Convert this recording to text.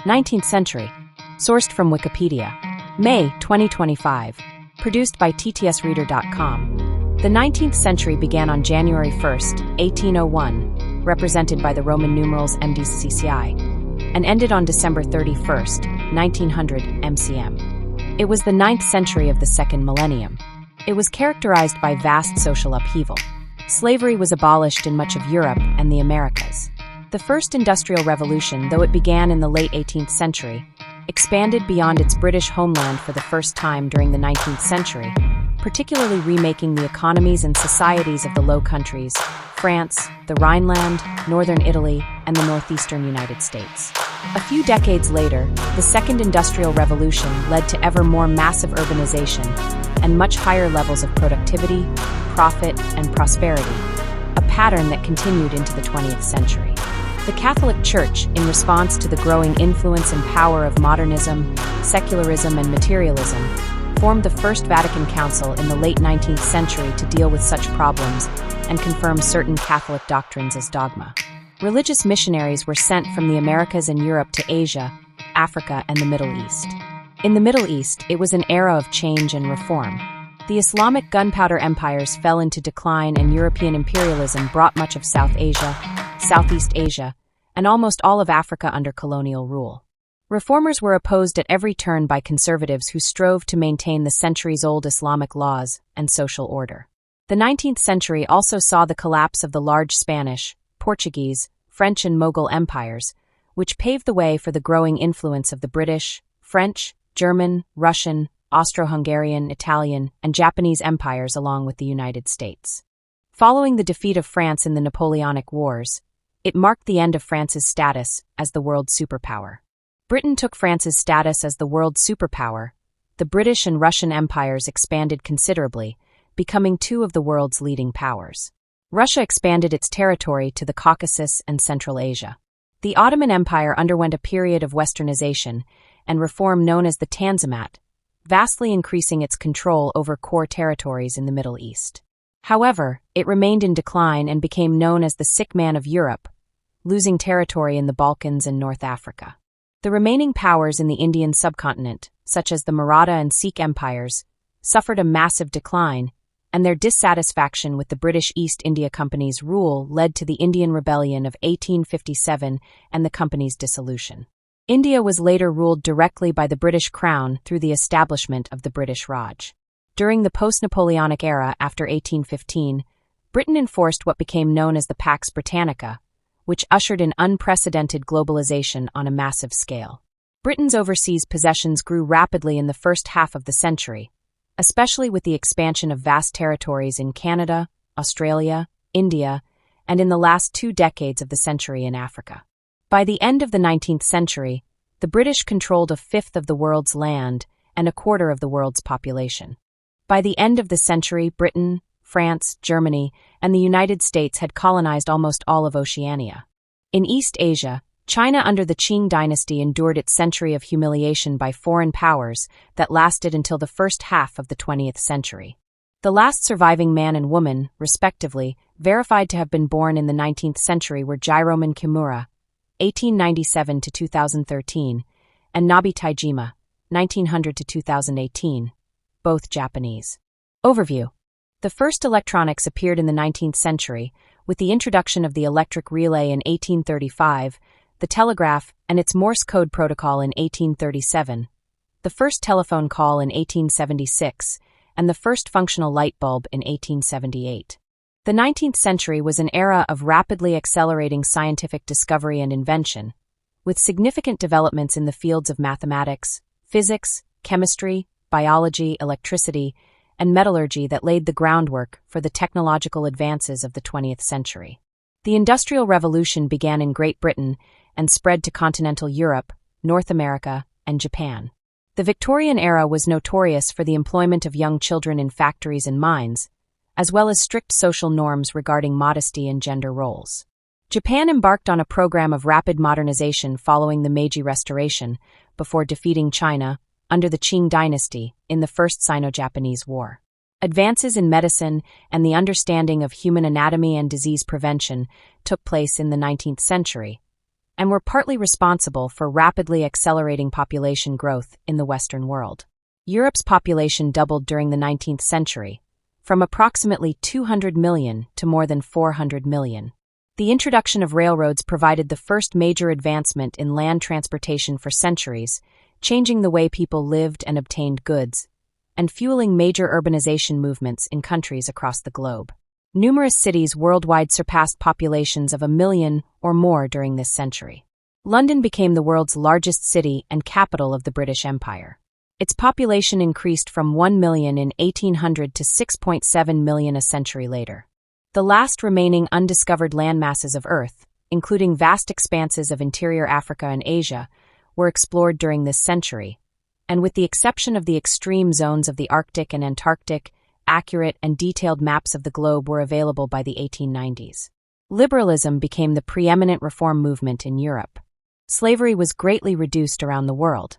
19th century. Sourced from Wikipedia. May 2025. Produced by ttsreader.com. The 19th century began on January 1, 1801, represented by the Roman numerals MDCCI, and ended on December 31, 1900 MCM. It was the 9th century of the second millennium. It was characterized by vast social upheaval. Slavery was abolished in much of Europe and the Americas. The first industrial revolution, though it began in the late 18th century, expanded beyond its British homeland for the first time during the 19th century, particularly remaking the economies and societies of the Low Countries, France, the Rhineland, northern Italy, and the northeastern United States. A few decades later, the Second Industrial Revolution led to ever more massive urbanization and much higher levels of productivity, profit, and prosperity, a pattern that continued into the 20th century. The Catholic Church, in response to the growing influence and power of modernism, secularism, and materialism, formed the First Vatican Council in the late 19th century to deal with such problems and confirm certain Catholic doctrines as dogma. Religious missionaries were sent from the Americas and Europe to Asia, Africa, and the Middle East. In the Middle East, it was an era of change and reform. The Islamic gunpowder empires fell into decline, and European imperialism brought much of South Asia, Southeast Asia, and almost all of Africa under colonial rule. Reformers were opposed at every turn by conservatives who strove to maintain the centuries-old Islamic laws and social order. The 19th century also saw the collapse of the large Spanish, Portuguese, French, and Mughal empires, which paved the way for the growing influence of the British, French, German, Russian, Austro-Hungarian, Italian, and Japanese empires along with the United States. Following the defeat of France in the Napoleonic Wars, it marked the end of France's status as the world superpower. Britain took France's status as the world superpower. The British and Russian empires expanded considerably, becoming two of the world's leading powers. Russia expanded its territory to the Caucasus and Central Asia. The Ottoman Empire underwent a period of westernization and reform known as the Tanzimat, vastly increasing its control over core territories in the Middle East. However, it remained in decline and became known as the sick man of Europe, losing territory in the Balkans and North Africa. The remaining powers in the Indian subcontinent, such as the Maratha and Sikh empires, suffered a massive decline, and their dissatisfaction with the British East India Company's rule led to the Indian Rebellion of 1857 and the company's dissolution. India was later ruled directly by the British Crown through the establishment of the British Raj. During the post-Napoleonic era after 1815, Britain enforced what became known as the Pax Britannica, which ushered in unprecedented globalization on a massive scale. Britain's overseas possessions grew rapidly in the first half of the century, especially with the expansion of vast territories in Canada, Australia, India, and in the last 2 decades of the century in Africa. By the end of the 19th century, the British controlled a fifth of the world's land and a quarter of the world's population. By the end of the century, Britain, France, Germany, and the United States had colonized almost all of Oceania. In East Asia, China under the Qing dynasty endured its century of humiliation by foreign powers that lasted until the first half of the 20th century. The last surviving man and woman, respectively, verified to have been born in the 19th century were Jairoman Kimura, 1897 to 2013, and Nabi Taijima, 1900 to 2018, both Japanese. Overview. The first electronics appeared in the 19th century, with the introduction of the electric relay in 1835, the telegraph and its Morse code protocol in 1837, the first telephone call in 1876, and the first functional light bulb in 1878. The 19th century was an era of rapidly accelerating scientific discovery and invention, with significant developments in the fields of mathematics, physics, chemistry, biology, electricity, and metallurgy that laid the groundwork for the technological advances of the 20th century. The Industrial Revolution began in Great Britain and spread to continental Europe, North America, and Japan. The Victorian era was notorious for the employment of young children in factories and mines, as well as strict social norms regarding modesty and gender roles. Japan embarked on a program of rapid modernization following the Meiji Restoration, before defeating China, under the Qing dynasty, in the First Sino-Japanese War. Advances in medicine and the understanding of human anatomy and disease prevention took place in the 19th century, and were partly responsible for rapidly accelerating population growth in the Western world. Europe's population doubled during the 19th century, from approximately 200 million to more than 400 million. The introduction of railroads provided the first major advancement in land transportation for centuries, changing the way people lived and obtained goods, and fueling major urbanization movements in countries across the globe. Numerous cities worldwide surpassed populations of 1 million or more during this century. London became the world's largest city and capital of the British Empire. Its population increased from 1 million in 1800 to 6.7 million a century later. The last remaining undiscovered landmasses of Earth, including vast expanses of interior Africa and Asia, were explored during this century, and with the exception of the extreme zones of the Arctic and Antarctic, accurate and detailed maps of the globe were available by the 1890s. Liberalism became the preeminent reform movement in Europe. Slavery was greatly reduced around the world.